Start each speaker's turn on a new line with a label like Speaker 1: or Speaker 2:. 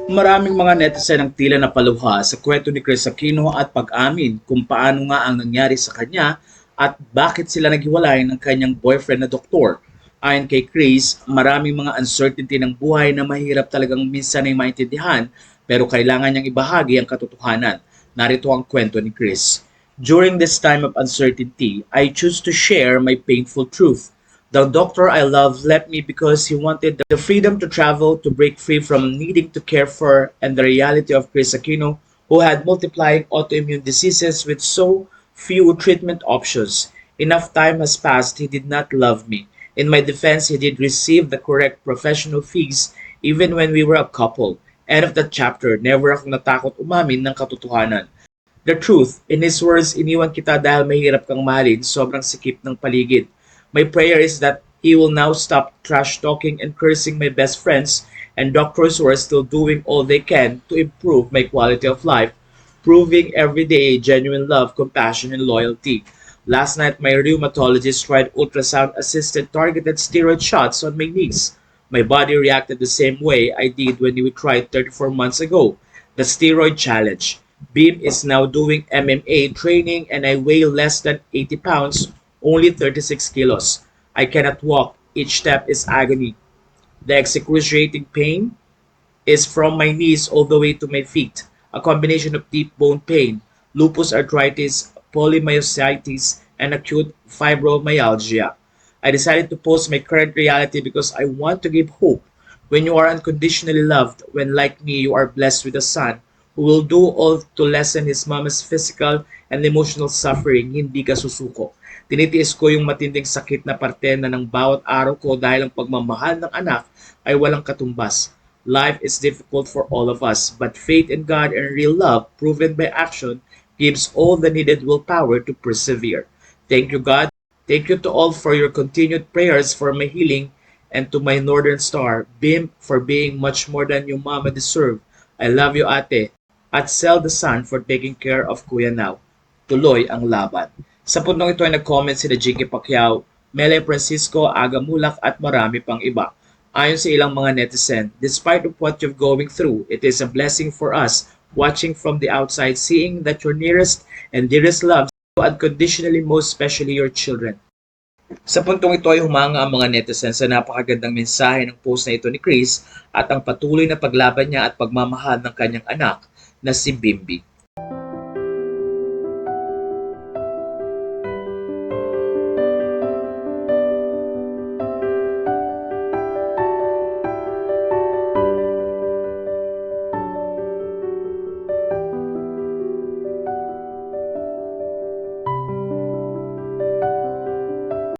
Speaker 1: Maraming mga netizen ang tila napaluha sa kwento ni Chris Aquino at pag-amin kung paano nga ang nangyari sa kanya at bakit sila naghiwalay ng kanyang boyfriend na doktor. Ayon kay Chris, maraming mga uncertainty ng buhay na mahirap talagang minsan ay maintindihan pero kailangan niyang ibahagi ang katotohanan. Narito ang kwento ni Chris. During this time of uncertainty, I choose to share my painful truth. The doctor I love left me because he wanted the freedom to travel, to break free from needing to care for, and the reality of Chris Aquino, who had multiplying autoimmune diseases with so few treatment options. Enough time has passed, he did not love me. In my defense, he did receive the correct professional fees even when we were a couple. End of that chapter, never akong natakot umamin ng katotohanan. The truth, in his words, iniwan kita dahil mahirap kang mahalin, sobrang sikip ng paligid. My prayer is that he will now stop trash talking and cursing my best friends and doctors who are still doing all they can to improve my quality of life, proving every day genuine love, compassion, and loyalty. Last night, my rheumatologist tried ultrasound-assisted targeted steroid shots on my knees. My body reacted the same way I did when we tried 34 months ago, the steroid challenge. Beam is now doing MMA training and I weigh less than 80 pounds, only 36 kilos. I cannot walk. Each step is agony. The excruciating pain is from my knees all the way to my feet, a combination of deep bone pain, lupus arthritis, polymyositis, and acute fibromyalgia. I decided to post my current reality because I want to give hope. When you are unconditionally loved, when like me you are blessed with a son who will do all to lessen his mama's physical and emotional suffering, hindi ka susuko. Tinitiis ko yung matinding sakit na parte na ng bawat araw ko dahil ang pagmamahal ng anak ay walang katumbas. Life is difficult for all of us, but faith in God and real love, proven by action, gives all the needed willpower to persevere. Thank you, God. Thank you to all for your continued prayers for my healing and to my Northern Star, Bim, for being much more than your mama deserved. I love you, ate. At Sel the Sun for taking care of Kuya Now. Tuloy ang laban. Sa puntong ito ay nag-comment sina Jinky Pacquiao, Mele Francisco, Aga Mulak at marami pang iba. Ayon sa ilang mga netizen, despite of what you're going through, it is a blessing for us watching from the outside, seeing that your nearest and dearest loves you unconditionally, most especially your children. Sa puntong ito ay humanga ang mga netizen sa napakagandang mensahe ng post na ito ni Chris at ang patuloy na paglaban niya at pagmamahal ng kanyang anak na si Bimbi.